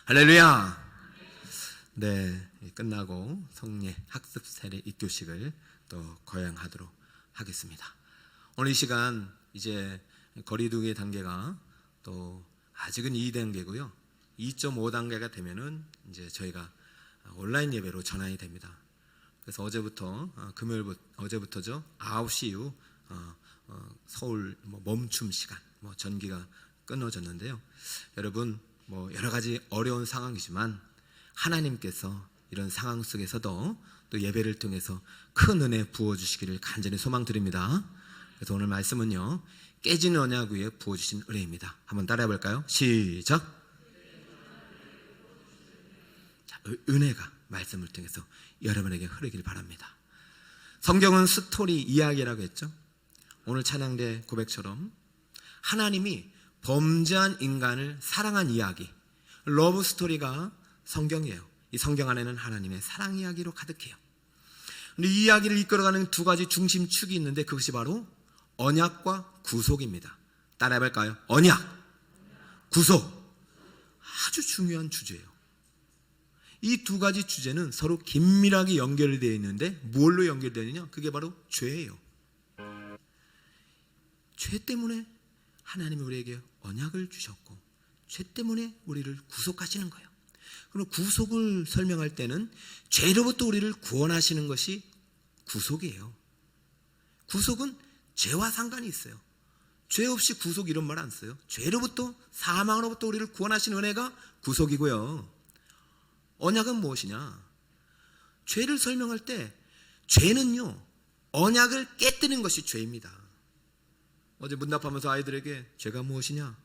할렐루야. 네, 끝나고 성례 학습 세례 입교식을 또 거행하도록 하겠습니다. 오늘 이 시간 이제 거리두기 단계가 또 아직은 2단계고요. 2.5단계가 되면은 이제 저희가 온라인 예배로 전환이 됩니다. 그래서 어제부터 어제부터죠. 9시 이후 서울 멈춤 시간 전기가 끊어졌는데요. 여러분 여러 가지 어려운 상황이지만 하나님께서 이런 상황 속에서도 또 예배를 통해서 큰 은혜 부어주시기를 간절히 소망드립니다. 그래서 오늘 말씀은요, 깨진 언약 위에 부어주신 은혜입니다. 한번 따라해 볼까요? 시작. 자, 은혜가 말씀을 통해서 여러분에게 흐르길 바랍니다. 성경은 스토리 이야기라고 했죠. 오늘 찬양대 고백처럼 하나님이 범죄한 인간을 사랑한 이야기, 러브 스토리가 성경이에요. 이 성경 안에는 하나님의 사랑 이야기로 가득해요. 근데 이 이야기를 이끌어가는 두 가지 중심축이 있는데 그것이 바로 언약과 구속입니다. 따라해볼까요? 언약, 구속. 아주 중요한 주제예요. 이 두 가지 주제는 서로 긴밀하게 연결되어 있는데 뭘로 연결되어 있느냐? 그게 바로 죄예요. 죄 때문에 하나님이 우리에게 언약을 주셨고 죄 때문에 우리를 구속하시는 거예요. 그럼 구속을 설명할 때는 죄로부터 우리를 구원하시는 것이 구속이에요. 구속은 죄와 상관이 있어요. 죄 없이 구속 이런 말 안 써요. 죄로부터 사망으로부터 우리를 구원하시는 은혜가 구속이고요. 언약은 무엇이냐? 죄를 설명할 때 죄는요, 언약을 깨뜨리는 것이 죄입니다. 어제 문답하면서 아이들에게 죄가 무엇이냐?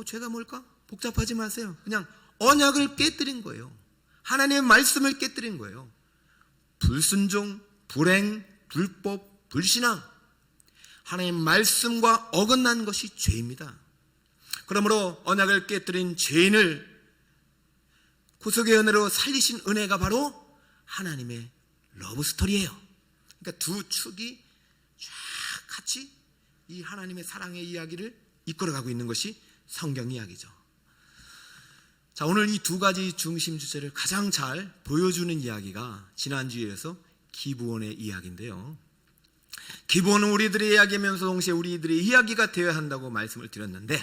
죄가 뭘까? 복잡하지 마세요. 그냥 언약을 깨뜨린 거예요. 하나님의 말씀을 깨뜨린 거예요. 불순종, 불행, 불법, 불신앙, 하나님의 말씀과 어긋난 것이 죄입니다. 그러므로 언약을 깨뜨린 죄인을 구속의 은혜로 살리신 은혜가 바로 하나님의 러브스토리예요. 그러니까 두 축이 쫙 같이 이 하나님의 사랑의 이야기를 이끌어가고 있는 것이 성경 이야기죠. 자, 오늘 이 두 가지 중심 주제를 가장 잘 보여주는 이야기가 지난주에서 기브온의 이야기인데요. 기브온은 우리들의 이야기면서 동시에 우리들의 이야기가 되어야 한다고 말씀을 드렸는데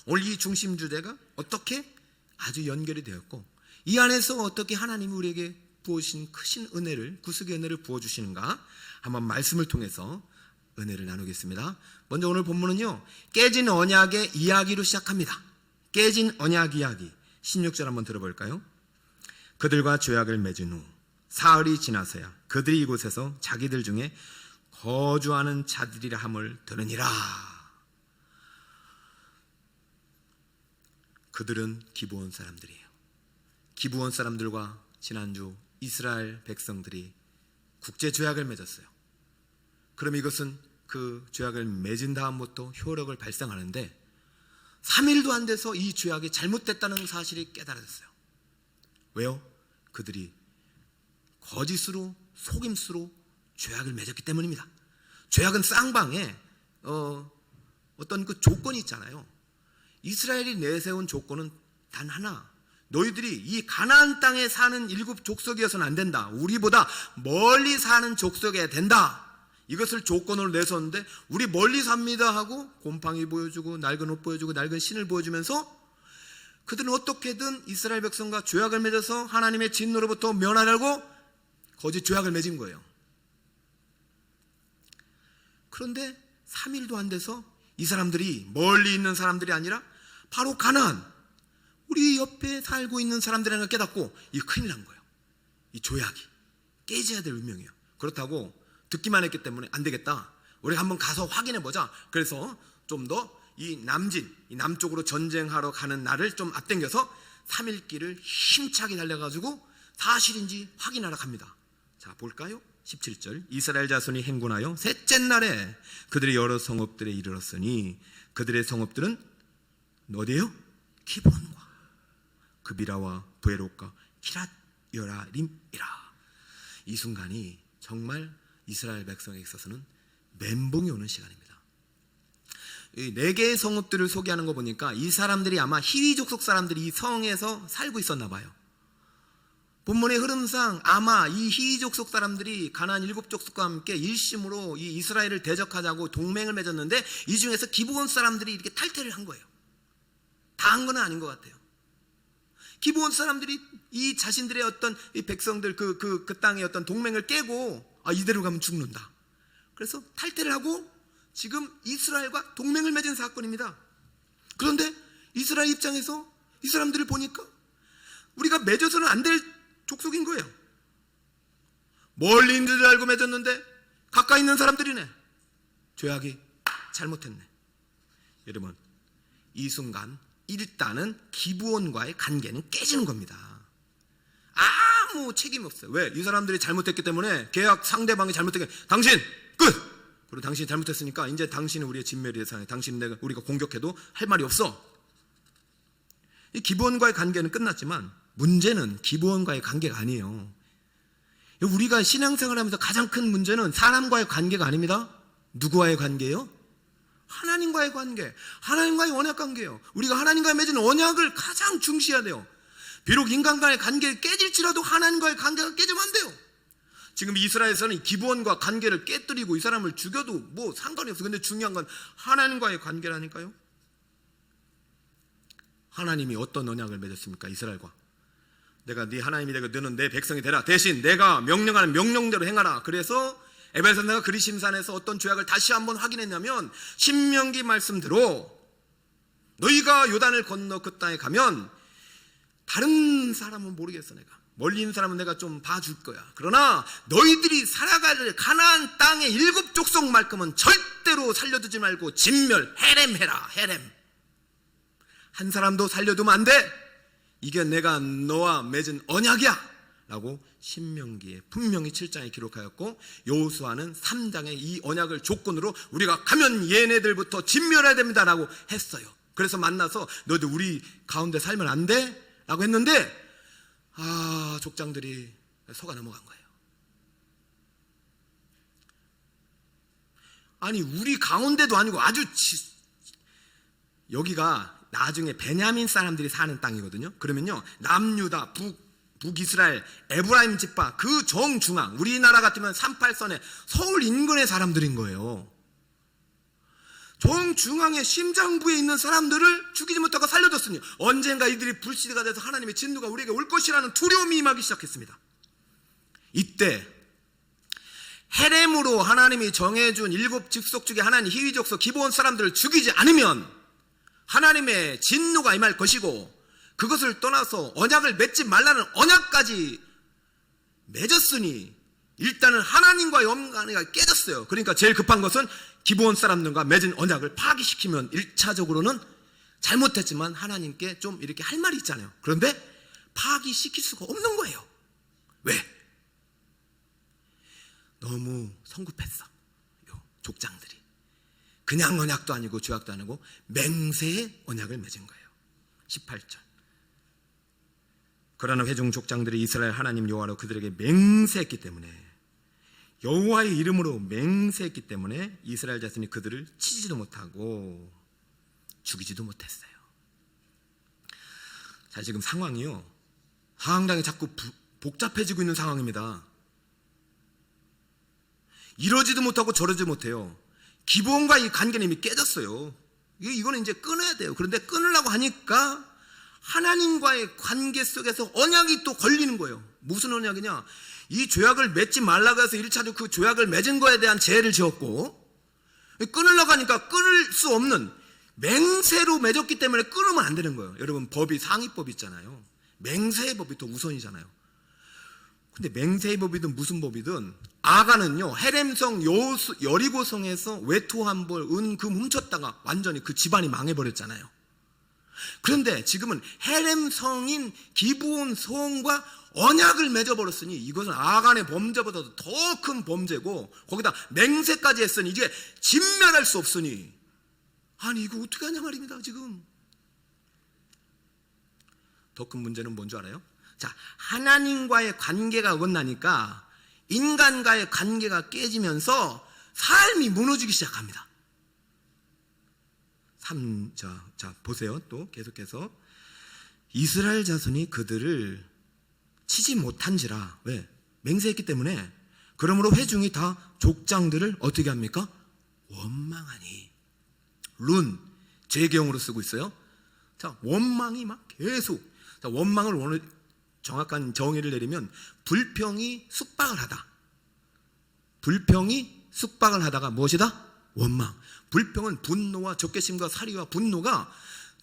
오늘 이 중심 주제가 어떻게 아주 연결이 되었고 이 안에서 어떻게 하나님이 우리에게 부어주신 크신 은혜를, 구속의 은혜를 부어주시는가 한번 말씀을 통해서 은혜를 나누겠습니다. 먼저 오늘 본문은요, 깨진 언약의 이야기로 시작합니다. 깨진 언약 이야기 16절 한번 들어볼까요? 그들과 조약을 맺은 후 사흘이 지나서야 그들이 이곳에서 자기들 중에 거주하는 자들이라 함을 들으니라. 그들은 기브온 사람들이에요. 기브온 사람들과 지난주 이스라엘 백성들이 국제 조약을 맺었어요. 그럼 이것은 그 조약을 맺은 다음부터 효력을 발생하는데 3일도 안 돼서 이 조약이 잘못됐다는 사실이 깨달아졌어요. 왜요? 그들이 거짓으로, 속임수로 조약을 맺었기 때문입니다. 조약은 쌍방에 어떤 그 조건이 있잖아요. 이스라엘이 내세운 조건은 단 하나. 너희들이 이 가나안 땅에 사는 7 족속이어서는 안 된다. 우리보다 멀리 사는 족속이어야 된다. 이것을 조건으로 내세웠는데 우리 멀리 삽니다 하고 곰팡이 보여주고 낡은 옷 보여주고 낡은 신을 보여주면서 그들은 어떻게든 이스라엘 백성과 조약을 맺어서 하나님의 진노로부터 면하려고 거짓 조약을 맺은 거예요. 그런데 3일도 안 돼서 이 사람들이 멀리 있는 사람들이 아니라 바로 가나안, 우리 옆에 살고 있는 사람들이라는 걸 깨닫고 이거 큰일 난 거예요. 이 조약이 깨져야 될 운명이에요. 그렇다고 듣기만 했기 때문에 안 되겠다. 우리가 한번 가서 확인해 보자. 그래서 좀 더 이 남쪽으로 전쟁하러 가는 날을 좀 앞당겨서 3일 길을 힘차게 달려가지고 사실인지 확인하러 갑니다. 자, 볼까요? 17절. 이스라엘 자손이 행군하여 셋째 날에 그들의 여러 성읍들에 이르렀으니 그들의 성읍들은 어디예요? 기브온과 그비라와 브에롯과 키랏 여라림이라. 이 순간이 정말 이스라엘 백성에 있어서는 멘붕이 오는 시간입니다. 이 4개의 성읍들을 소개하는 거 보니까 이 사람들이 아마 히위 족속 사람들이 이 성에서 살고 있었나 봐요. 본문의 흐름상 아마 이 히위 족속 사람들이 가나안 7족속과 함께 일심으로 이 이스라엘을 대적하자고 동맹을 맺었는데 이 중에서 기브온 사람들이 이렇게 탈퇴를 한 거예요. 다 한 건 아닌 것 같아요. 기브온 사람들이 이 자신들의 어떤 이 백성들 그 땅의 어떤 동맹을 깨고 이대로 가면 죽는다. 그래서 탈퇴를 하고 지금 이스라엘과 동맹을 맺은 사건입니다. 그런데 이스라엘 입장에서 이 사람들을 보니까 우리가 맺어서는 안 될 족속인 거예요. 멀리 있는 줄 알고 맺었는데 가까이 있는 사람들이네. 죄악이 잘못했네. 여러분, 이 순간 일단은 기브온과의 관계는 깨지는 겁니다. 아무 책임이 없어요. 왜? 이 사람들이 잘못했기 때문에 계약 상대방이 잘못했기 때문에 당신 끝! 그리고 당신이 잘못했으니까 이제 당신은 우리의 진멸의 대상이야. 당신은 우리가 공격해도 할 말이 없어. 이 기브온과의 관계는 끝났지만 문제는 기브온과의 관계가 아니에요. 우리가 신앙생활하면서 가장 큰 문제는 사람과의 관계가 아닙니다. 누구와의 관계예요? 하나님과의 관계, 하나님과의 언약 관계예요. 우리가 하나님과의 맺은 언약을 가장 중시해야 돼요. 비록 인간과의 관계가 깨질지라도 하나님과의 관계가 깨지면 안 돼요. 지금 이스라엘에서는 기브온과 관계를 깨뜨리고 이 사람을 죽여도 뭐 상관이 없어요. 근데 중요한 건 하나님과의 관계라니까요. 하나님이 어떤 언약을 맺었습니까? 이스라엘과. 내가 네 하나님이 되고 너는 내 백성이 되라. 대신 내가 명령하는 명령대로 행하라. 그래서 에베소서가 그리심산에서 어떤 죄악을 다시 한번 확인했냐면 신명기 말씀대로 너희가 요단을 건너 그 땅에 가면 다른 사람은 모르겠어. 내가 멀리 있는 사람은 내가 좀 봐줄 거야. 그러나 너희들이 살아갈 가나안 땅의 7족속만큼은 절대로 살려두지 말고 진멸 헤렘해라. 헤렘. 한 사람도 살려두면 안 돼. 이게 내가 너와 맺은 언약이야 라고 신명기에 분명히 7장에 기록하였고 여호수아는 3장에 이 언약을 조건으로 우리가 가면 얘네들부터 진멸해야 됩니다 라고 했어요. 그래서 만나서 너도 우리 가운데 살면 안 돼? 라고 했는데 족장들이 속아 넘어간 거예요. 아니 우리 가운데도 아니고 아주 여기가 나중에 베냐민 사람들이 사는 땅이거든요. 그러면요 남유다 북이스라엘 에브라임 지파 그 정중앙 우리나라 같으면 38선에 서울 인근의 사람들인 거예요. 정중앙의 심장부에 있는 사람들을 죽이지 못하고 살려줬으니 언젠가 이들이 불씨가 돼서 하나님의 진노가 우리에게 올 것이라는 두려움이 임하기 시작했습니다. 이때 헤렘으로 하나님이 정해준 7족속 중에 하나는 히위족속 기브온 사람들을 죽이지 않으면 하나님의 진노가 임할 것이고 그것을 떠나서 언약을 맺지 말라는 언약까지 맺었으니 일단은 하나님과의 언약이 깨졌어요. 그러니까 제일 급한 것은 기브온 사람들과 맺은 언약을 파기시키면 1차적으로는 잘못했지만 하나님께 좀 이렇게 할 말이 있잖아요. 그런데 파기시킬 수가 없는 거예요. 왜? 너무 성급했어. 족장들이. 그냥 언약도 아니고 죄악도 아니고 맹세의 언약을 맺은 거예요. 18절. 그러나 회중 족장들이 이스라엘 하나님 여호와로 그들에게 맹세했기 때문에 여호와의 이름으로 맹세했기 때문에 이스라엘 자손이 그들을 치지도 못하고 죽이지도 못했어요. 자, 지금 상황이요 상당히 자꾸 복잡해지고 있는 상황입니다. 이러지도 못하고 저러지도 못해요. 기브온과 이 관계는 이미 깨졌어요. 이거는 이제 끊어야 돼요. 그런데 끊으려고 하니까 하나님과의 관계 속에서 언약이 또 걸리는 거예요. 무슨 언약이냐? 이 죄악을 맺지 말라고 해서 1차적으로 그 죄악을 맺은 거에 대한 죄를 지었고 끊으려고 하니까 끊을 수 없는 맹세로 맺었기 때문에 끊으면 안 되는 거예요. 여러분 법이 상위법이 있잖아요. 맹세의 법이 더 우선이잖아요. 근데 맹세의 법이든 무슨 법이든 아가는요 헤렘성 여리고성에서 외투한 벌 은금 훔쳤다가 완전히 그 집안이 망해버렸잖아요. 그런데 지금은 헤렘성인 기브온 성과 언약을 맺어버렸으니 이것은 아간의 범죄보다도 더 큰 범죄고 거기다 맹세까지 했으니 이제 진멸할 수 없으니 아니 이거 어떻게 하냐 말입니다. 지금 더 큰 문제는 뭔 줄 알아요? 자, 하나님과의 관계가 어긋나니까 인간과의 관계가 깨지면서 삶이 무너지기 시작합니다. 자, 보세요. 또 계속해서 이스라엘 자손이 그들을 치지 못한지라. 왜? 맹세했기 때문에. 그러므로 회중이 다 족장들을 어떻게 합니까? 원망하니. 룬, 재경으로 쓰고 있어요. 자, 원망이 막 계속. 자, 원망을 오늘 정확한 정의를 내리면 불평이 숙박을 하다. 불평이 숙박을 하다가 무엇이다? 원망. 불평은 분노와 적개심과 살이와 분노가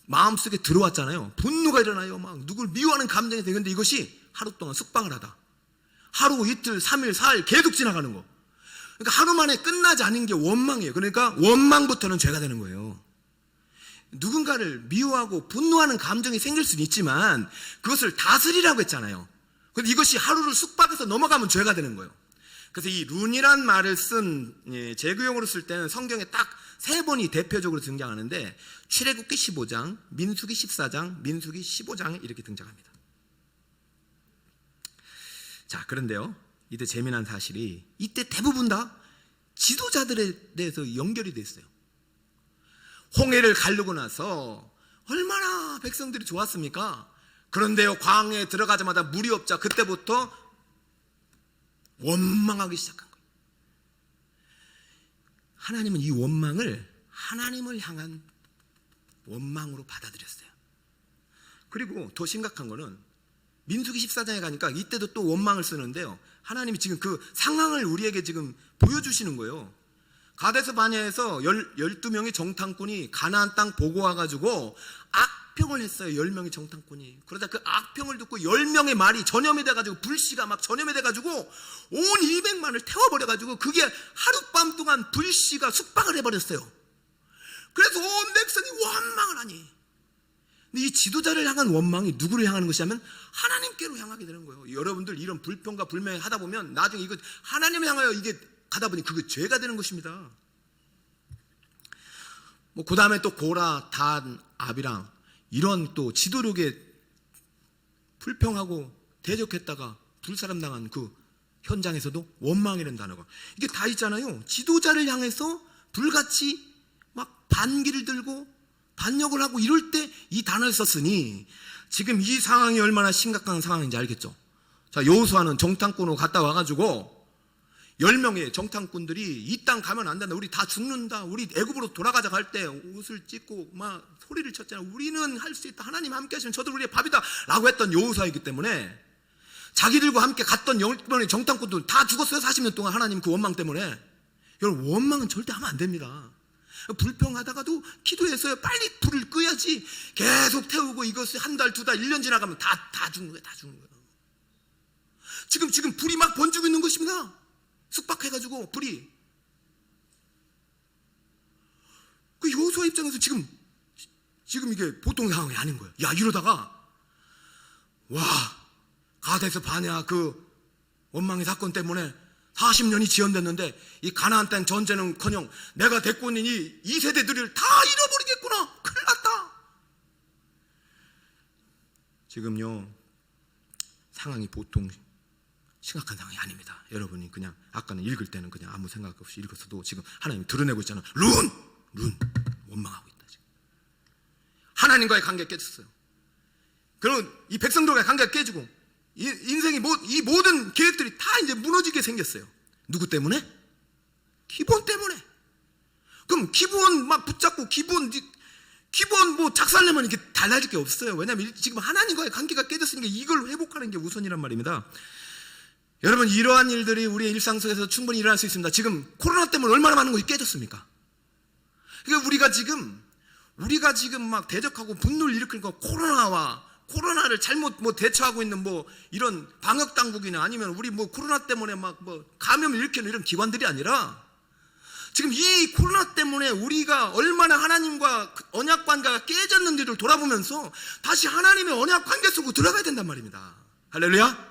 마음속에 들어왔잖아요. 분노가 일어나요. 막 누굴 미워하는 감정이 되는데 이것이 하루 동안 숙박을 하다. 하루, 이틀, 3일, 4일 계속 지나가는 거. 그러니까 하루 만에 끝나지 않은 게 원망이에요. 그러니까 원망부터는 죄가 되는 거예요. 누군가를 미워하고 분노하는 감정이 생길 수는 있지만 그것을 다스리라고 했잖아요. 그런데 이것이 하루를 숙박해서 넘어가면 죄가 되는 거예요. 그래서 이 룬이란 말을 쓴 재구용어로 쓸 때는 성경에 딱 3번이 대표적으로 등장하는데 출애굽기 15장, 민수기 14장, 민수기 15장에 이렇게 등장합니다. 자, 그런데요, 이때 재미난 사실이 이때 대부분 다 지도자들에 대해서 연결이 돼 있어요. 홍해를 가르고 나서 얼마나 백성들이 좋았습니까? 그런데요, 광야에 들어가자마자 물이 없자 그때부터 원망하기 시작한 거예요. 하나님은 이 원망을 하나님을 향한 원망으로 받아들였어요. 그리고 더 심각한 거는 민수기 14장에 가니까 이때도 또 원망을 쓰는데요, 하나님이 지금 그 상황을 우리에게 지금 보여주시는 거예요. 가데스 바네아에서 12명의 정탐꾼이 가나안 땅 보고 와가지고 악평을 했어요. 10명의 정탐꾼이. 그러다 그 악평을 듣고 10명의 말이 전염이 돼가지고 불씨가 막 전염이 돼가지고 온 200만을 태워버려가지고 그게 하룻밤 동안 불씨가 숙박을 해버렸어요. 그래서 온 백성이 원망을 하니. 근데 이 지도자를 향한 원망이 누구를 향하는 것이냐면 하나님께로 향하게 되는 거예요. 여러분들 이런 불평과 불명이 하다 보면 나중에 이거 하나님을 향하여 이게 가다 보니 그게 죄가 되는 것입니다. 그 다음에 또 고라, 단, 아비랑 이런 또 지도력에 불평하고 대적했다가 불사람 당한 그 현장에서도 원망이라는 단어가 이게 다 있잖아요. 지도자를 향해서 불같이 막 반기를 들고 반역을 하고 이럴 때 이 단어를 썼으니 지금 이 상황이 얼마나 심각한 상황인지 알겠죠. 자, 여호수아는 정탐꾼으로 갔다 와가지고 10명의 정탐꾼들이 이 땅 가면 안 된다. 우리 다 죽는다. 우리 애굽으로 돌아가자 할 때 옷을 찢고 막 소리를 쳤잖아요. 우리는 할 수 있다. 하나님 함께 하시면 저들 우리의 밥이다. 라고 했던 여호수아이기 때문에 자기들과 함께 갔던 10명의 정탐꾼들 다 죽었어요. 40년 동안 하나님 그 원망 때문에. 여러분, 원망은 절대 하면 안 됩니다. 불평하다가도 기도해서 빨리 불을 끄야지. 계속 태우고 이것을 한 달, 2달, 1년 지나가면 다 죽는 거예요. 다 죽는 거예요. 지금 불이 막 번지고 있는 것입니다. 숙박해가지고 불이. 그 여호수아 입장에서 지금 이게 보통 상황이 아닌 거예요. 야, 이러다가 가데스 바네아 그 원망의 사건 때문에 40년이 지연됐는데 이 가나안 땅 전제는커녕 내가 데리고 있는 이 세대들을 다 잃어버리겠구나. 큰일 났다. 지금요, 상황이 보통 심각한 상황이 아닙니다. 여러분이 그냥 아까는 읽을 때는 그냥 아무 생각 없이 읽었어도 지금 하나님이 드러내고 있잖아요. 룬 원망하고 있다. 지금 하나님과의 관계가 깨졌어요. 그럼 이 백성들과의 관계가 깨지고 인생이 이 모든 계획들이 다 이제 무너지게 생겼어요. 누구 때문에? 기본 때문에. 그럼 기본 막 붙잡고 기본 뭐 작살내면 이게 달라질 게 없어요. 왜냐하면 지금 하나님과의 관계가 깨졌으니까 이걸 회복하는 게 우선이란 말입니다. 여러분, 이러한 일들이 우리의 일상 속에서 충분히 일어날 수 있습니다. 지금 코로나 때문에 얼마나 많은 것이 깨졌습니까? 그러니까 우리가 지금 막 대적하고 분노를 일으키는 건 코로나를 잘못 대처하고 있는 이런 방역 당국이나 아니면 우리 코로나 때문에 감염을 일으키는 이런 기관들이 아니라 지금 이 코로나 때문에 우리가 얼마나 하나님과 언약 관계가 깨졌는지를 돌아보면서 다시 하나님의 언약 관계 속으로 들어가야 된단 말입니다. 할렐루야.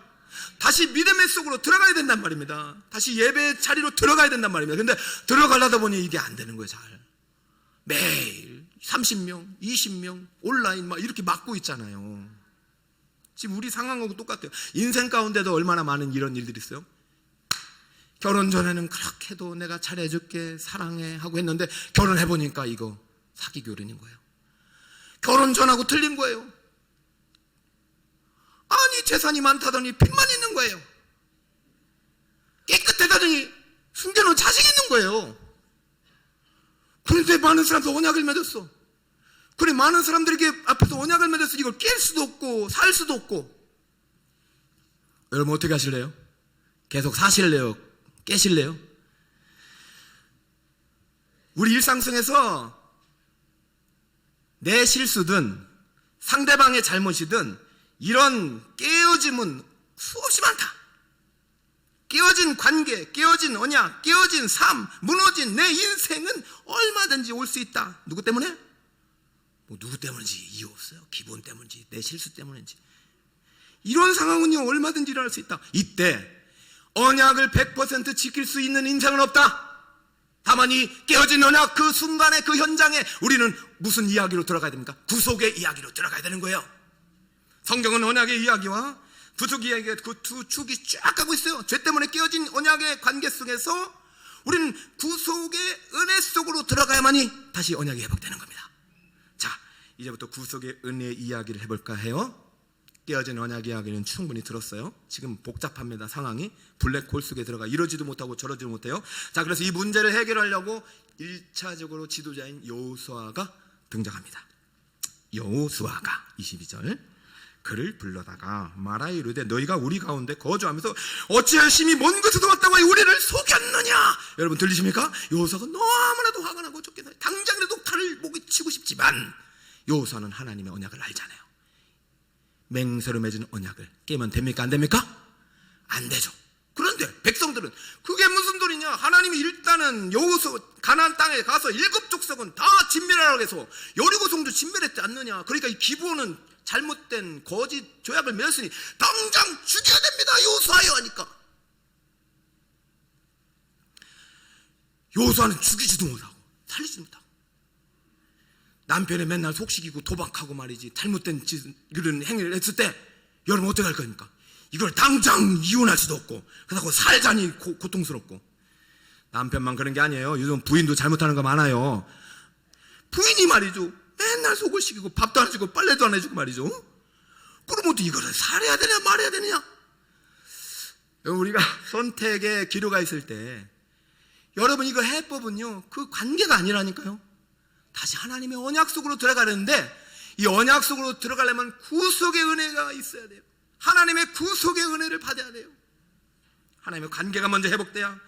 다시 믿음의 속으로 들어가야 된단 말입니다. 다시 예배 자리로 들어가야 된단 말입니다. 근데 들어가려다 보니 이게 안 되는 거예요. 잘 매일 30명, 20명 온라인 막 이렇게 막고 있잖아요. 지금 우리 상황하고 똑같아요. 인생 가운데도 얼마나 많은 이런 일들이 있어요. 결혼 전에는 그렇게도 내가 잘해줄게, 사랑해 하고 했는데 결혼해보니까 이거 사기 교련인 거예요. 결혼 전하고 틀린 거예요. 아니 재산이 많다더니 빚만 있는 거예요. 깨끗하다더니 숨겨놓은 자식이 있는 거예요. 그런데 많은 사람도 언약을 맺었어. 그래 많은 사람들에게 앞에서 언약을 맺었어. 이걸 깰 수도 없고 살 수도 없고. 여러분 어떻게 하실래요? 계속 사실래요? 깨실래요? 우리 일상 속에서 내 실수든 상대방의 잘못이든 이런 깨어짐은 수없이 많다. 깨어진 관계, 깨어진 언약, 깨어진 삶, 무너진 내 인생은 얼마든지 올 수 있다. 누구 때문에? 뭐 누구 때문인지 이유 없어요. 기분 때문인지 내 실수 때문인지. 이런 상황은요 얼마든지 일어날 수 있다. 이때 언약을 100% 지킬 수 있는 인생은 없다. 다만 이 깨어진 언약 그 순간에 그 현장에 우리는 무슨 이야기로 들어가야 됩니까? 구속의 이야기로 들어가야 되는 거예요. 성경은 언약의 이야기와 구속 이야기가 그 두 축이 쫙 가고 있어요. 죄 때문에 깨어진 언약의 관계 속에서 우리는 구속의 은혜 속으로 들어가야만이 다시 언약이 회복되는 겁니다. 자, 이제부터 구속의 은혜 이야기를 해볼까 해요. 깨어진 언약 이야기는 충분히 들었어요. 지금 복잡합니다. 상황이 블랙홀 속에 들어가 이러지도 못하고 저러지도 못해요. 자, 그래서 이 문제를 해결하려고 1차적으로 지도자인 여호수아가 등장합니다. 여호수아가 22절 그를 불러다가 말하여 이르되 너희가 우리 가운데 거주하면서 어찌 열심히 먼 곳에서 왔다고 우리를 속였느냐. 여러분 들리십니까? 여호수아가 너무나도 화가 나고 쫓겨나요. 당장이라도 칼을 목에 치고 싶지만 여호수아는 하나님의 언약을 알잖아요. 맹세로 맺은 언약을 깨면 됩니까? 안 됩니까? 안 되죠. 그런데 백성들은 그게 무슨 소리냐. 하나님이 일단은 여호수아 가나안 땅에 가서 7족속은 다 진멸하라고 해서 여리고성도 진멸했지 않느냐. 그러니까 이 기브온은 잘못된 거짓 조약을 맺었으니 당장 죽여야 됩니다. 여호수아여 하니까 여호수아는 죽이지도 못하고 살리지도 못하고 남편이 맨날 속식이고 도박하고 말이지 잘못된 그런 행위를 했을 때 여러분 어떻게 할 겁니까? 이걸 당장 이혼할 수도 없고 그렇다고 살자니 고통스럽고. 남편만 그런 게 아니에요. 요즘 부인도 잘못하는 거 많아요. 부인이 말이죠 맨날 속을 시키고 밥도 안 해주고 빨래도 안 해주고 말이죠. 그럼 어떻게 이거를 살해야 되냐 말해야 되느냐. 우리가 선택의 기로가 있을 때 여러분 이거 해법은요 그 관계가 아니라니까요. 다시 하나님의 언약 속으로 들어가는데 이 언약 속으로 들어가려면 구속의 은혜가 있어야 돼요. 하나님의 구속의 은혜를 받아야 돼요. 하나님의 관계가 먼저 회복돼야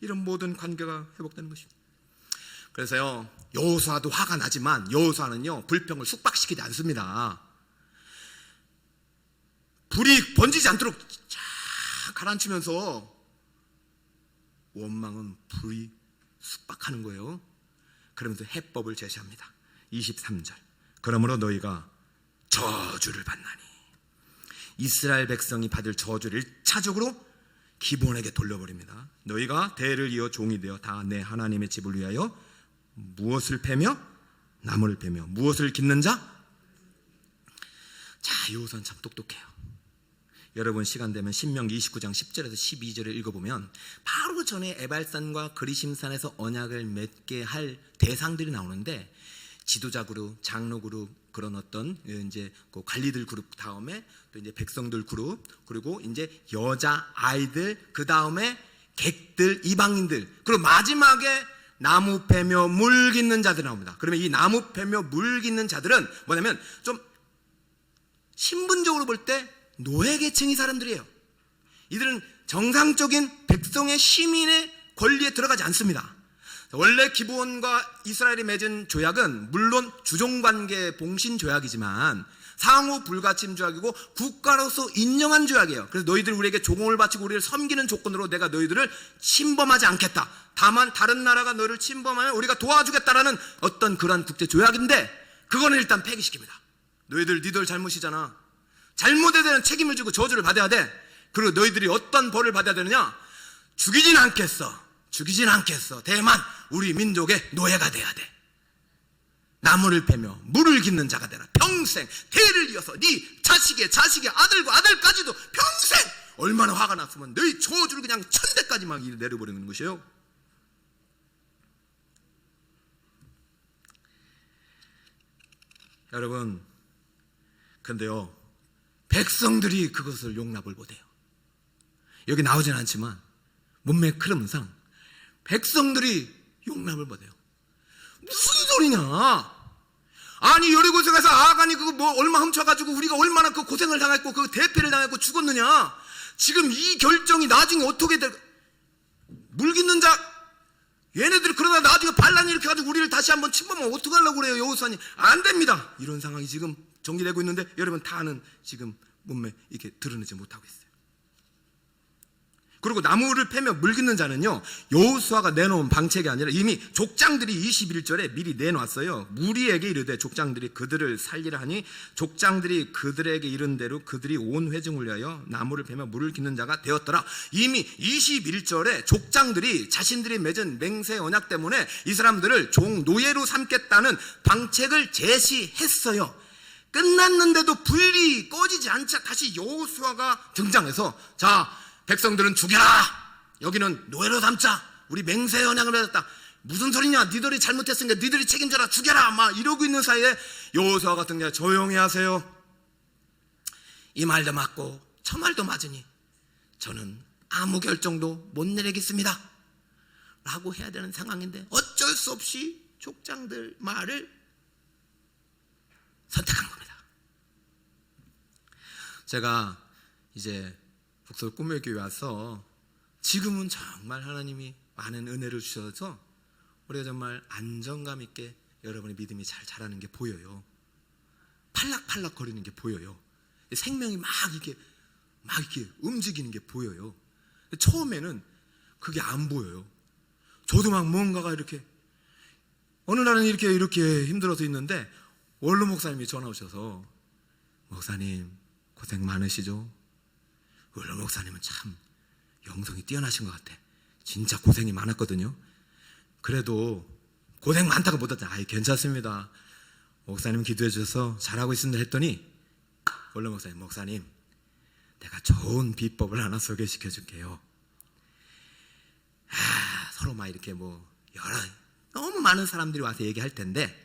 이런 모든 관계가 회복되는 것입니다. 그래서요 여호수아도 화가 나지만 여호수아는요 불평을 숙박시키지 않습니다. 불이 번지지 않도록 쫙 가라앉히면서 원망은 불이 숙박하는 거예요. 그러면서 해법을 제시합니다. 23절 그러므로 너희가 저주를 받나니. 이스라엘 백성이 받을 저주를 1차적으로 기브온에게 돌려버립니다. 너희가 대를 이어 종이 되어 다 내 하나님의 집을 위하여 무엇을 패며 나무를 패며 무엇을 깃는 자. 자, 여호수아는 참 똑똑해요. 여러분 시간 되면 신명기 29장 10절에서 12절을 읽어보면 바로 전에 에발산과 그리심산에서 언약을 맺게 할 대상들이 나오는데 지도자 그룹, 장로 그룹, 그런 어떤 이제 그 관리들 그룹 다음에 또 이제 백성들 그룹 그리고 이제 여자 아이들 그 다음에 객들 이방인들 그리고 마지막에 나무 패며 물 깃는 자들 나옵니다. 그러면 이 나무 패며 물 깃는 자들은 뭐냐면 좀 신분적으로 볼 때 노예 계층의 사람들이에요. 이들은 정상적인 백성의 시민의 권리에 들어가지 않습니다. 원래 기브온과 이스라엘이 맺은 조약은 물론 주종관계 봉신 조약이지만 상호 불가침 조약이고 국가로서 인정한 조약이에요. 그래서 너희들 우리에게 조공을 바치고 우리를 섬기는 조건으로 내가 너희들을 침범하지 않겠다. 다만 다른 나라가 너를 침범하면 우리가 도와주겠다라는 어떤 그런 국제 조약인데 그거는 일단 폐기시킵니다. 니들 잘못이잖아. 잘못에 대한 책임을 지고 저주를 받아야 돼. 그리고 너희들이 어떤 벌을 받아야 되느냐? 죽이진 않겠어. 다만 우리 민족의 노예가 돼야 돼. 나무를 패며 물을 깃는 자가 되라. 평생 대를 이어서 네 자식의 아들과 아들까지도 평생. 얼마나 화가 났으면 너희 저주를 그냥 천대까지 막 내려버리는 것이에요. 여러분, 근데요, 백성들이 그것을 용납을 못해요. 여기 나오진 않지만 문맥 흐름상 백성들이 용납을 못해요. 무슨 소리냐? 아니, 여리고서 가서 아간이 그거 뭐 얼마 훔쳐가지고 우리가 얼마나 그 고생을 당했고 그 대패를 당했고 죽었느냐? 지금 이 결정이 나중에 어떻게 될? 물깃는 자, 얘네들이 그러다 나중에 반란이 이렇게 가지고 우리를 다시 한번 침범하면 어떡하려고 그래요, 여호수아님? 안 됩니다. 이런 상황이 지금 전개되고 있는데 여러분 다 아는 지금 문맥 이렇게 드러내지 못하고 있어요. 그리고 나무를 패며 물깃는 자는요, 여호수아가 내놓은 방책이 아니라 이미 족장들이 21절에 미리 내놨어요. 무리에게 이르되 족장들이 그들을 살리라 하니 족장들이 그들에게 이른 대로 그들이 온 회중을 위하여 나무를 패며 물을 깃는 자가 되었더라. 이미 21절에 족장들이 자신들이 맺은 맹세 언약 때문에 이 사람들을 종 노예로 삼겠다는 방책을 제시했어요. 끝났는데도 불이 꺼지지 않자 다시 여호수아가 등장해서, 자, 백성들은 죽여라. 여기는 노예로 삼자. 우리 맹세 언약을 맺었다. 무슨 소리냐? 니들이 잘못했으니까 니들이 책임져라. 죽여라. 막 이러고 있는 사이에 여호수아가 등장해. 조용히 하세요. 이 말도 맞고 저 말도 맞으니 저는 아무 결정도 못 내리겠습니다 라고 해야 되는 상황인데 어쩔 수 없이 족장들 말을 선택한 겁니다. 제가 이제 북서울 꿈의 교회 와서 지금은 정말 하나님이 많은 은혜를 주셔서 우리가 정말 안정감 있게 여러분의 믿음이 잘 자라는 게 보여요. 팔락팔락 거리는 게 보여요. 생명이 막 이렇게 움직이는 게 보여요. 처음에는 그게 안 보여요. 저도 막 뭔가가 이렇게 어느 날은 이렇게 힘들어서 있는데 원로 목사님이 전화 오셔서, 목사님 고생 많으시죠? 원로 목사님은 참 영성이 뛰어나신 것 같아. 진짜 고생이 많았거든요. 그래도 고생 많다고 못하잖아. 아이, 괜찮습니다. 목사님 기도해 주셔서 잘하고 있습니다 했더니 원로 목사님 내가 좋은 비법을 하나 소개시켜 줄게요. 서로 막 이렇게 뭐 너무 많은 사람들이 와서 얘기할 텐데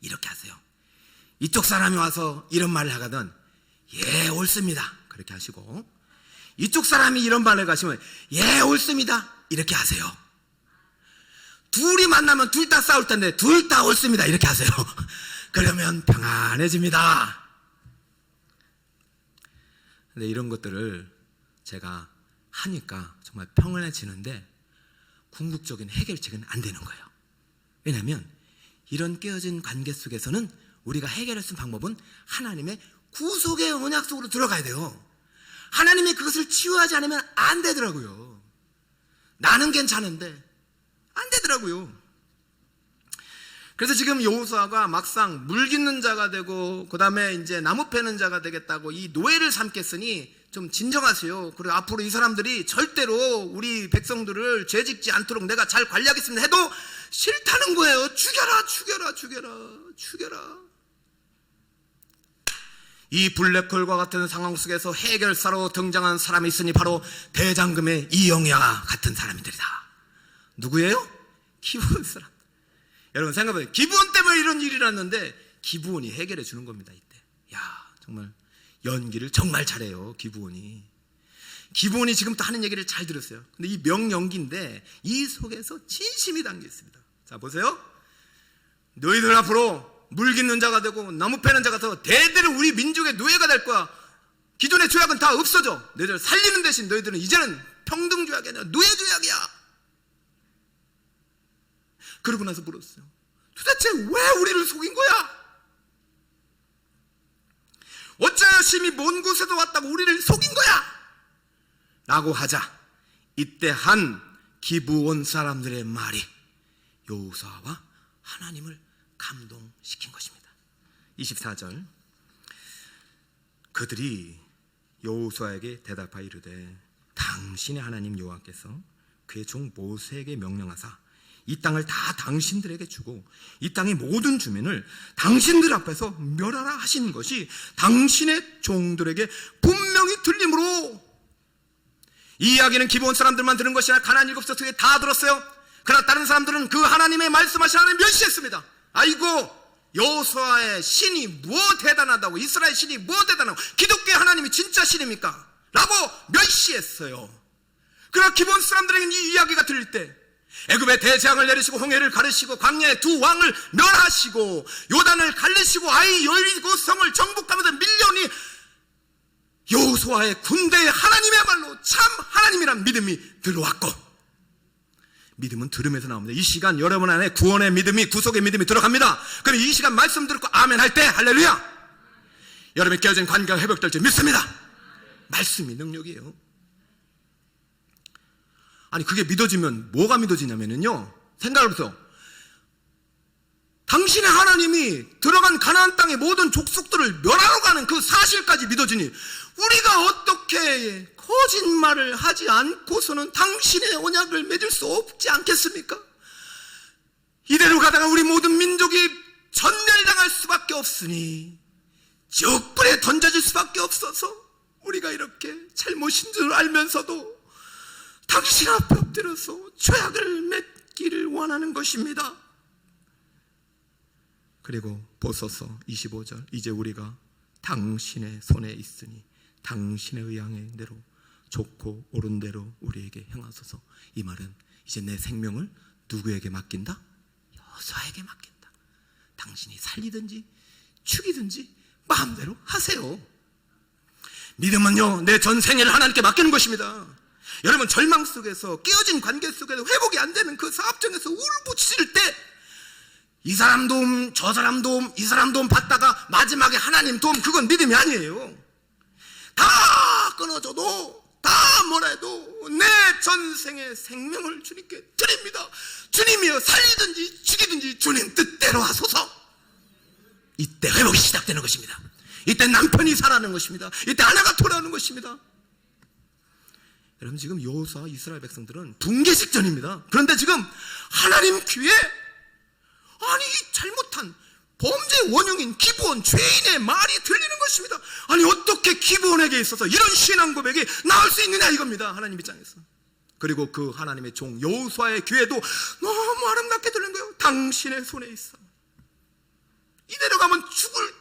이렇게 하세요. 이쪽 사람이 와서 이런 말을 하거든, 예, 옳습니다. 그렇게 하시고, 이쪽 사람이 이런 말을 가시면 예, 옳습니다. 이렇게 하세요. 둘이 만나면 둘 다 싸울 텐데 둘 다 옳습니다. 이렇게 하세요. 그러면 평안해집니다. 근데 이런 것들을 제가 하니까 정말 평안해지는데 궁극적인 해결책은 안 되는 거예요. 왜냐하면 이런 깨어진 관계 속에서는 우리가 해결할 수 있는 방법은 하나님의 구속의 언약 속으로 들어가야 돼요. 하나님이 그것을 치유하지 않으면 안 되더라고요. 나는 괜찮은데 안 되더라고요. 그래서 지금 여호수아가 막상 물깃는 자가 되고 그 다음에 이제 나무 패는 자가 되겠다고 이 노예를 삼겠으니 좀 진정하세요. 그리고 앞으로 이 사람들이 절대로 우리 백성들을 죄짓지 않도록 내가 잘 관리하겠습니다 해도 싫다는 거예요. 죽여라. 이 블랙홀과 같은 상황 속에서 해결사로 등장한 사람이 있으니 바로 대장금의 이영야 같은 사람들이다. 누구예요? 기브온 사람. 여러분 생각해보세요. 기브온 때문에 이런 일이 났는데 기브온이 해결해 주는 겁니다. 이때. 야, 정말 연기를 정말 잘해요. 기브온이 지금 또 하는 얘기를 잘 들었어요. 근데 이 명연기인데 이 속에서 진심이 담겨 있습니다. 자, 보세요. 너희들 앞으로 물깃는 자가 되고 나무 패는 자가 되고 대대로 우리 민족의 노예가 될 거야. 기존의 조약은 다 없어져. 너희들 살리는 대신 너희들은 이제는 평등 조약이 아니라 노예 조약이야. 그러고 나서 물었어요. 도대체 왜 우리를 속인 거야? 어찌하여 심히 먼 곳에서 왔다고 우리를 속인 거야? 라고 하자 이때 한 기브온 사람들의 말이 여호수아와 하나님을 감동시킨 것입니다. 24절 그들이 여호수아에게 대답하여 이르되 당신의 하나님 여호와께서 그의 종 모세에게 명령하사 이 땅을 다 당신들에게 주고 이 땅의 모든 주민을 당신들 앞에서 멸하라 하신 것이 당신의 종들에게 분명히 들림으로. 이 이야기는 기브온 사람들만 들은 것이 아니라 가나안 7족속에 다 들었어요. 그러나 다른 사람들은 그 하나님의 말씀하신 하나님을 멸시했습니다. 아이고, 여호수아의 신이 무엇 대단하다고, 이스라엘 신이 무엇 대단하고, 기독교의 하나님이 진짜 신입니까? 라고 멸시했어요. 그러나 기본 사람들에게는 이 이야기가 들릴 때 애굽의 대재앙을 내리시고 홍해를 가르시고 광야의 두 왕을 멸하시고 요단을 갈리시고 아이 여리고 성을 정복하면서 밀려오니 여호수아의 군대에 하나님의말로 참 하나님이란 믿음이 들어왔고, 믿음은 들음에서 나옵니다. 이 시간 여러분 안에 구원의 믿음이, 구속의 믿음이 들어갑니다. 그럼 이 시간 말씀 듣고 아멘 할 때 할렐루야, 여러분의 깨어진 관계가 회복될 줄 믿습니다. 말씀이 능력이에요. 아니 그게 믿어지면 뭐가 믿어지냐면요, 생각을 해보세요. 당신의 하나님이 들어간 가나안 땅의 모든 족속들을 멸하러 가는 그 사실까지 믿어지니 우리가 어떻게 거짓말을 하지 않고서는 당신의 언약을 맺을 수 없지 않겠습니까? 이대로 가다가 우리 모든 민족이 전멸당할 수밖에 없으니 지옥불에 던져질 수밖에 없어서 우리가 이렇게 잘못인 줄 알면서도 당신 앞에 엎드려서 죄악을 맺기를 원하는 것입니다. 그리고 보소서 25절, 이제 우리가 당신의 손에 있으니 당신의 의향의 대로 좋고 옳은 대로 우리에게 행하소서. 이 말은 이제 내 생명을 누구에게 맡긴다? 여호수아에게 맡긴다. 당신이 살리든지 죽이든지 마음대로 하세요. 믿음은요, 내 전생애를 하나님께 맡기는 것입니다. 여러분 절망 속에서, 깨어진 관계 속에서, 회복이 안 되는 그 사업장에서 울부짖을 때 이 사람 도움, 저 사람 도움, 이 사람 도움 받다가 마지막에 하나님 도움, 그건 믿음이 아니에요. 다 끊어져도, 다 뭐래도 내 전생의 생명을 주님께 드립니다. 주님이여 살리든지 죽이든지 주님 뜻대로 하소서. 이때 회복이 시작되는 것입니다. 이때 남편이 살아나는 것입니다. 이때 아내가 돌아오는 것입니다. 여러분 지금 여호수아와 이스라엘 백성들은 붕괴 직전입니다. 그런데 지금 하나님 귀에 아니 잘못한 범죄 원흉인 기브온 죄인의 말이 들리는 것입니다. 아니 어떻게 기브온에게 있어서 이런 신앙 고백이 나올 수 있느냐 이겁니다. 하나님 입장에서. 그리고 그 하나님의 종 여호수아의 귀에도 너무 아름답게 들리는 거예요. 당신의 손에 있어. 이대로 가면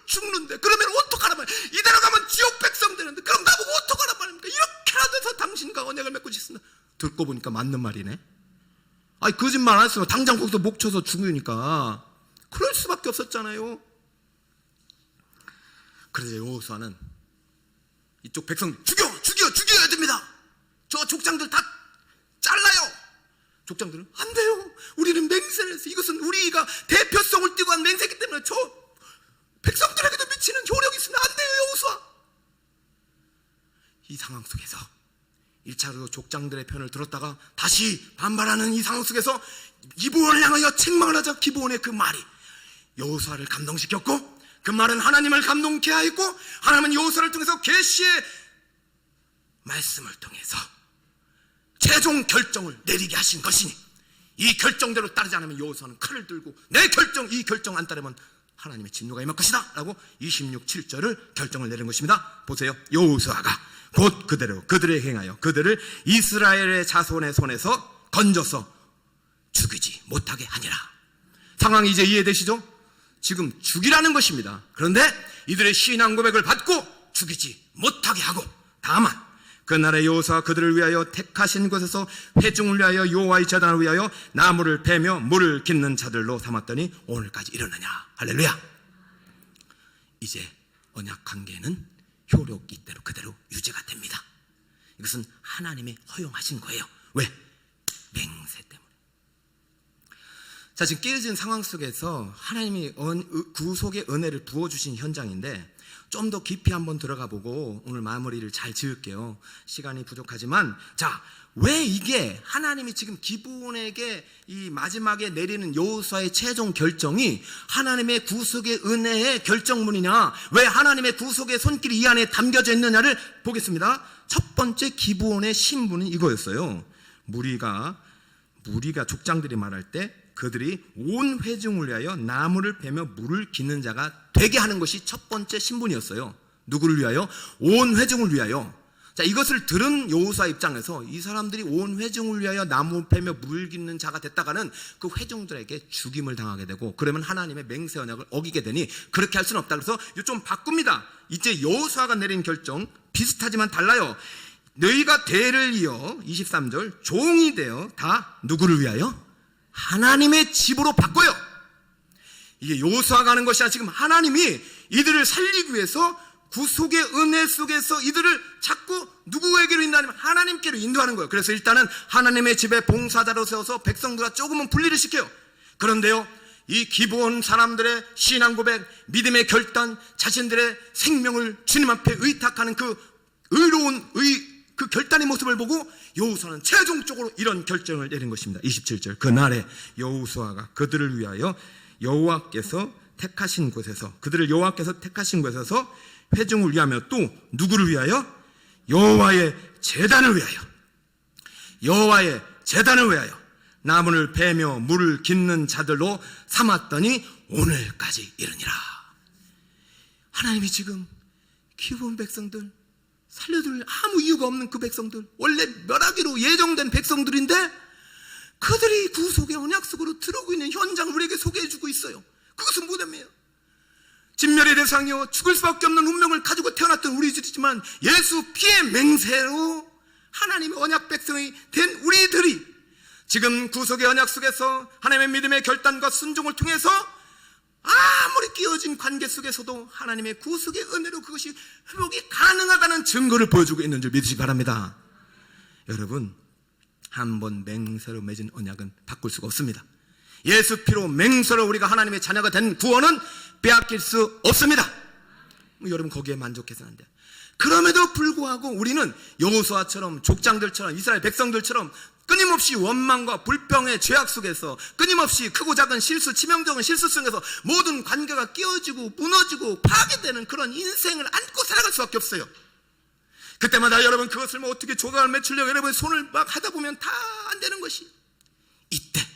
죽는데 그러면 어떡하란 말이야. 이대로 가면 지옥 백성 되는데 그럼 나보고 어떡하란 말입니까. 이렇게라도 해서 당신과 언약을 맺고 싶습니다. 듣고 보니까 맞는 말이네. 아니 거짓말 안 했으면 당장 거기서 목 쳐서 죽으니까 그럴 수밖에 없었잖아요. 그래서 여호수아는 이쪽 백성 죽여야 됩니다. 저 족장들 다 잘라요. 족장들은 안 돼요. 우리는 맹세를 해서 이것은 우리가 대표성을 띠고 한 맹세이기 때문에 저 백성들에게도 미치는 효력이 있으면 안 돼요. 여호수아. 이 상황 속에서 1차로 족장들의 편을 들었다가 다시 반발하는 이 상황 속에서 기브온을 향하여 책망을 하자. 기브온의 그 말이 여호수아를 감동시켰고 그 말은 하나님을 감동케 하였고 하나님은 여호수아를 통해서 계시의 말씀을 통해서 최종 결정을 내리게 하신 것이니 이 결정대로 따르지 않으면 여호수아는 칼을 들고 내 결정, 이 결정 안 따르면 하나님의 진노가 임할 것이다 라고 26, 7절을 결정을 내린 것입니다. 보세요. 여호수아가 곧 그대로 그들에 행하여 그들을 이스라엘의 자손의 손에서 건져서 죽이지 못하게 하니라. 상황이 이제 이해되시죠? 지금 죽이라는 것입니다. 그런데 이들의 신앙 고백을 받고 죽이지 못하게 하고 다만 그날의 여호수아가 그들을 위하여 택하신 곳에서 회중을 위하여 여호와의 제단을 위하여 나무를 베며 물을 깃는 자들로 삼았더니 오늘까지 이르느냐. 할렐루야. 이제 언약 관계는 효력 이대로 그대로 유지가 됩니다. 이것은 하나님이 허용하신 거예요. 왜? 맹세 때문에. 자, 지금 깨어진 상황 속에서 하나님이 구속의 은혜를 부어주신 현장인데 좀 더 깊이 한번 들어가 보고 오늘 마무리를 잘 지을게요. 시간이 부족하지만 자, 왜 이게 하나님이 지금 기브온에게 이 마지막에 내리는 여호수아의 최종 결정이 하나님의 구속의 은혜의 결정문이냐, 왜 하나님의 구속의 손길이 이 안에 담겨져 있느냐를 보겠습니다. 첫 번째 기브온의 신분은 이거였어요. 무리가 족장들이 말할 때 그들이 온 회중을 위하여 나무를 베며 물을 깃는 자가 되게 하는 것이 첫 번째 신분이었어요. 누구를 위하여? 온 회중을 위하여. 자, 이것을 들은 여호수아 입장에서 이 사람들이 온 회중을 위하여 나무 패며 물 깃는 자가 됐다가는 그 회중들에게 죽임을 당하게 되고, 그러면 하나님의 맹세 언약을 어기게 되니 그렇게 할 수는 없다. 그래서 좀 바꿉니다. 이제 여호수아가 내린 결정 비슷하지만 달라요. 너희가 대를 이어 23절 종이 되어 다 누구를 위하여? 하나님의 집으로 바꿔요. 이게 여호수아가 하는 것이 아니라 지금 하나님이 이들을 살리기 위해서 구속의 은혜 속에서 이들을 자꾸 누구에게로 인도하냐면 하나님께로 인도하는 거예요. 그래서 일단은 하나님의 집에 봉사자로 세워서 백성들과 조금은 분리를 시켜요. 그런데요, 이 기브온 사람들의 신앙 고백, 믿음의 결단, 자신들의 생명을 주님 앞에 의탁하는 그 의로운 그 결단의 모습을 보고 여호수아는 최종적으로 이런 결정을 내린 것입니다. 27절 그날에 여호수아가 그들을 위하여 여호와께서 택하신 곳에서, 그들을 여호와께서 택하신 곳에서 회중을 위하며 또 누구를 위하여? 여호와의 제단을 위하여, 여호와의 제단을 위하여 나무를 베며 물을 깃는 자들로 삼았더니 오늘까지 이르니라. 하나님이 지금 기브온 백성들, 살려둘 아무 이유가 없는 그 백성들, 원래 멸하기로 예정된 백성들인데 그들이 구속의 언약 속으로 들어오고 있는 현장을 우리에게 소개해주고 있어요. 그것은 무엇이며 진멸의 대상이요 죽을 수밖에 없는 운명을 가지고 태어났던 우리들이지만 예수 피의 맹세로 하나님의 언약 백성이 된 우리들이 지금 구속의 언약 속에서 하나님의 믿음의 결단과 순종을 통해서 아무리 끼어진 관계 속에서도 하나님의 구속의 은혜로 그것이 회복이 가능하다는 증거를 보여주고 있는 줄 믿으시기 바랍니다. 여러분, 한번 맹세로 맺은 언약은 바꿀 수가 없습니다. 예수 피로 맹세로 우리가 하나님의 자녀가 된 구원은 빼앗길 수 없습니다. 여러분 거기에 만족해서는 안 돼요. 그럼에도 불구하고 우리는 여호수아처럼, 족장들처럼, 이스라엘 백성들처럼 끊임없이 원망과 불평의 죄악 속에서, 끊임없이 크고 작은 실수, 치명적인 실수 속에서 모든 관계가 깨어지고 무너지고 파괴되는 그런 인생을 안고 살아갈 수밖에 없어요. 그때마다 여러분 그것을 뭐 어떻게 조각을 맺히려고 여러분 손을 막 하다 보면 다 안 되는 것이, 이때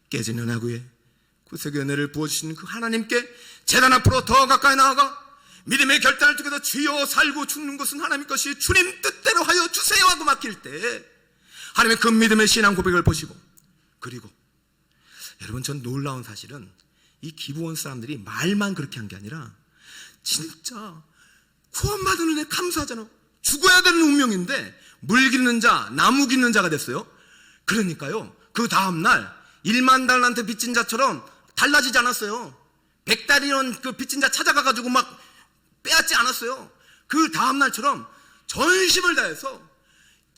깨진 은하구에 구속의 은혜를 부어주시는 그 하나님께 제단 앞으로 더 가까이 나아가 믿음의 결단을 통해서 주여 살고 죽는 것은 하나님 것이 주님 뜻대로 하여 주세요 하고 맡길 때 하나님의 그 믿음의 신앙 고백을 보시고, 그리고 여러분 전 놀라운 사실은 이 기브온 사람들이 말만 그렇게 한 게 아니라 진짜 구원받은 은혜 감사하잖아. 죽어야 되는 운명인데 물 깃는 자, 나무 깃는 자가 됐어요. 그러니까요, 그 다음날 1만 달란트 빚진 자처럼 달라지지 않았어요. 100달이론 그 빚진 자 찾아가가지고 막 빼앗지 않았어요. 그 다음날처럼 전심을 다해서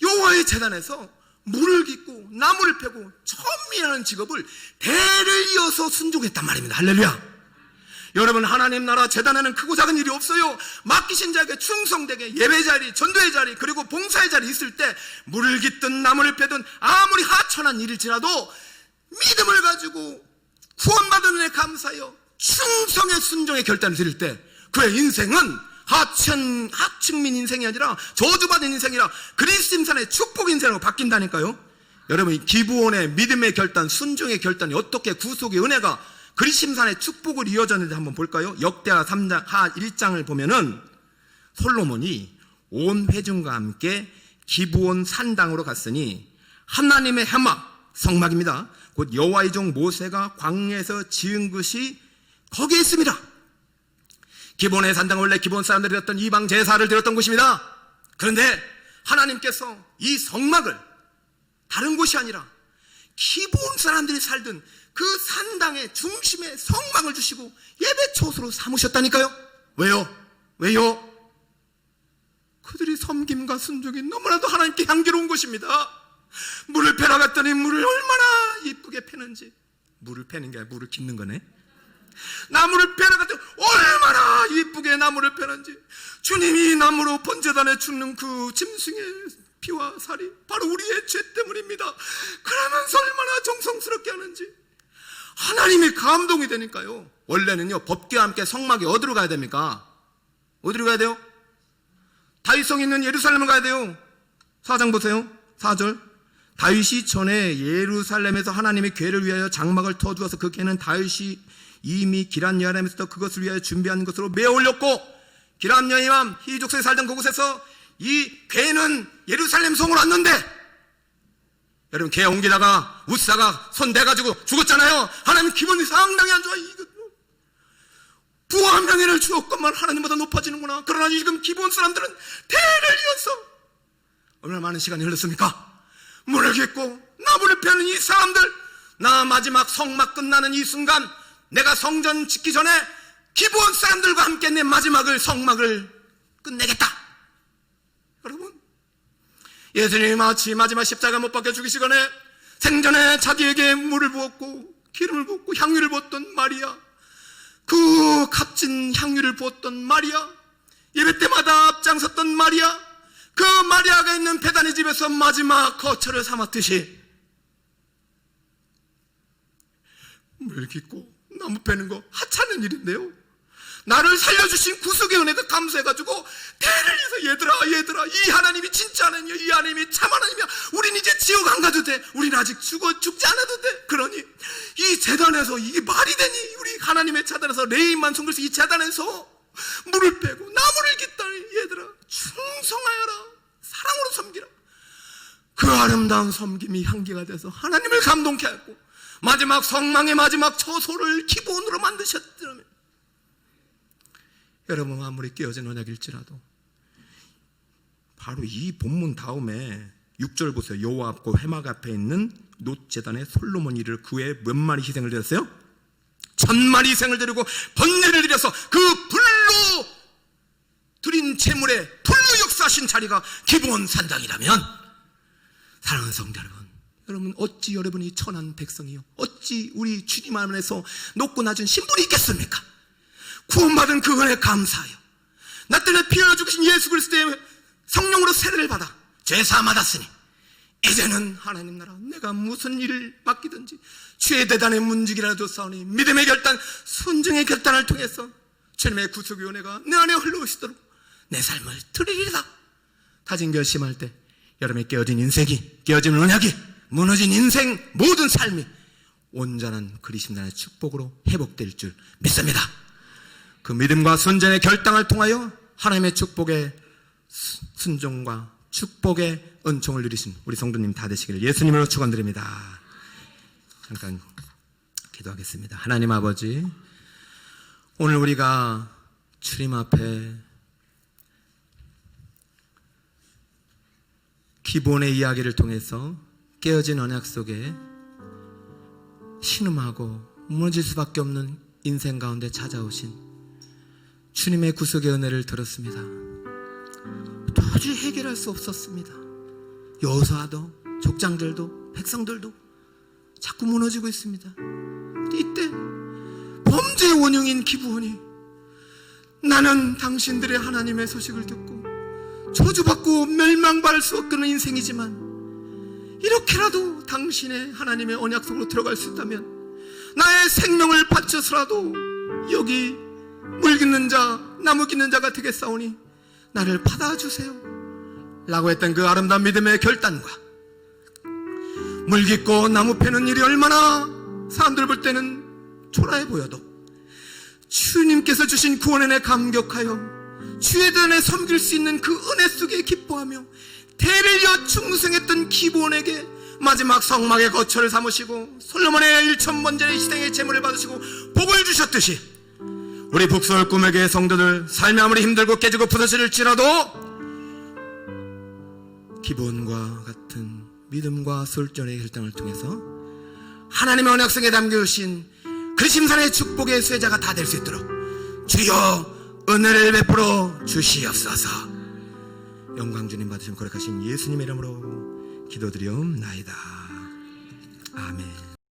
여호와의 제단에서 물을 깃고 나무를 패고 천미라는 직업을 대를 이어서 순종했단 말입니다. 할렐루야. 여러분, 하나님 나라 제단에는 크고 작은 일이 없어요. 맡기신 자에게 충성되게 예배 자리, 전도의 자리, 그리고 봉사의 자리 있을 때 물을 깃든 나무를 패든 아무리 하천한 일일지라도 믿음을 가지고 구원받은 은혜 감사하여 충성의 순종의 결단을 드릴 때 그의 인생은 하층민 인생이 아니라 저주받은 인생이라 그리스도 인생의 축복 인생으로 바뀐다니까요. 여러분, 기브온의 믿음의 결단, 순종의 결단이 어떻게 구속의 은혜가 그리심산의 축복을 이어졌는지 한번 볼까요? 역대하 3장 하 1장을 보면은 솔로몬이 온 회중과 함께 기브온 산당으로 갔으니 하나님의 해막, 성막입니다. 곧 여호와의 종 모세가 광야에서 지은 것이 거기에 있습니다. 기브온의 산당은 원래 기브온 사람들이 드렸던 이방 제사를 드렸던 곳입니다. 그런데 하나님께서 이 성막을 다른 곳이 아니라 기브온 사람들이 살던 그 산당의 중심에 성막을 주시고 예배 처소로 삼으셨다니까요. 왜요? 그들이 섬김과 순종이 너무나도 하나님께 향기로운 것입니다. 물을 패러 갔더니 물을 얼마나 이쁘게 패는지, 물을 패는 게 아니라 물을 깃는 거네. 나무를 패러 갔더니 얼마나 이쁘게 나무를 패는지, 주님이 나무로 번제단에 죽는 그 짐승의 피와 살이 바로 우리의 죄 때문입니다. 그러면서 얼마나 정성스럽게 하는지 하나님이 감동이 되니까요. 원래는요, 법궤와 함께 성막이 어디로 가야 됩니까? 어디로 가야 돼요? 다윗성이 있는 예루살렘을 가야 돼요. 4장 보세요. 4절. 다윗이 전에 예루살렘에서 하나님의 궤를 위하여 장막을 터주어서 그 궤는 다윗이 이미 기럇 여아림에서 그것을 위하여 준비한 것으로 메어 올렸고, 기럇 여아림 히족속에 살던 그곳에서 이 괴는 예루살렘 성으로 왔는데, 여러분 괴 옮기다가 웃사가 손 대가지고 죽었잖아요. 하나님 기분이 상당히 안 좋아요. 부와 명예를 주었건만 하나님보다 높아지는구나. 그러나 지금 기브온 사람들은 대를 이어서 얼마나 많은 시간이 흘렀습니까? 문을 깃고 나무를 펴는 이 사람들, 나 마지막 성막 끝나는 이 순간 내가 성전 짓기 전에 기브온 사람들과 함께 내 마지막을 성막을 끝내겠다. 여러분, 예수님이 마치 마지막 십자가 못 박혀 죽이시거나 생전에 자기에게 물을 부었고 기름을 붓고 향유를 부었던 마리아, 그 값진 향유를 부었던 마리아, 예배 때마다 앞장섰던 마리아, 그 마리아가 있는 베다니 집에서 마지막 거처를 삼았듯이 물 깃고 나무 패는 거 하찮은 일인데요, 나를 살려주신 구속의 은혜가 감사해가지고 대를 위해서 얘들아 이 하나님이 진짜 하나님이야, 이 하나님이 참 하나님이야, 우린 이제 지옥 안 가도 돼, 우린 아직 죽지 않아도 돼. 그러니 이 재단에서 이게 말이 되니, 우리 하나님의 재단에서 레인만 섬길 이 재단에서 물을 빼고 나무를 깃다니, 얘들아 충성하여라, 사랑으로 섬기라. 그 아름다운 섬김이 향기가 돼서 하나님을 감동케 하고 마지막 성망의 마지막 처소를 기본으로 만드셨다면, 여러분 아무리 깨어진 언약일지라도 바로 이 본문 다음에 6절 보세요. 여호와 앞과 회막 앞에 있는 놋제단에 솔로몬이 이를 그 외에 몇 마리 희생을 드렸어요? 1000마리 희생을 드리고 번제를 드려서 그 불로 드린 제물에 불로 역사하신 자리가 기브온 산당이라면, 사랑하는 성도 여러분, 어찌 여러분이 천한 백성이요, 어찌 우리 주님 안에서 높고 낮은 신분이 있겠습니까? 구원받은 그 은혜 감사하여 나 때문에 피 흘려 죽으신 예수 그리스도의 성령으로 세례를 받아 죄사함 받았으니 이제는 하나님 나라 내가 무슨 일을 맡기든지 주의 대단의 문지기라도 싸우니 믿음의 결단, 순종의 결단을 통해서 주님의 구속의 은혜가 내 안에 흘러오시도록 내 삶을 드리리다. 다진 결심할 때 여러분의 깨어진 인생이, 깨어진 언약이, 무너진 인생 모든 삶이 온전한 그리스도의 축복으로 회복될 줄 믿습니다. 그 믿음과 순전의 결단을 통하여 하나님의 축복의 순종과 축복의 은총을 누리신 우리 성도님 다 되시기를 예수님으로 축원드립니다. 잠깐 기도하겠습니다. 하나님 아버지, 오늘 우리가 주님 앞에 기본의 이야기를 통해서 깨어진 언약 속에 신음하고 무너질 수밖에 없는 인생 가운데 찾아오신 주님의 구속의 은혜를 들었습니다. 도저히 해결할 수 없었습니다. 여호수아도, 족장들도, 백성들도 자꾸 무너지고 있습니다. 이때 범죄의 원흉인 기브온이, 나는 당신들의 하나님의 소식을 듣고 저주받고 멸망받을 수 없는 인생이지만 이렇게라도 당신의 하나님의 언약 속으로 들어갈 수 있다면 나의 생명을 바쳐서라도 여기 물 깃는 자, 나무 깃는 자가 되겠사오니 나를 받아주세요 라고 했던 그 아름다운 믿음의 결단과, 물 깃고 나무 패는 일이 얼마나 사람들 볼 때는 초라해 보여도 주님께서 주신 구원에 감격하여 주의 전에 섬길 수 있는 그 은혜 속에 기뻐하며 대를 이어 충성했던 기브온에게 마지막 성막의 거처를 삼으시고 솔로몬의 1000번제의 희생의 제물을 받으시고 복을 주셨듯이, 우리 북서울 꿈에게 성도들 삶이 아무리 힘들고 깨지고 부서질지라도 기브온과 같은 믿음과 솔전의 결단을 통해서 하나님의 언약 속에 담겨주신 그리심산의 축복의 수혜자가 다 될 수 있도록 주여 은혜를 베풀어 주시옵소서. 영광 주님 받으시면 거룩하신 예수님의 이름으로 기도드리옵나이다.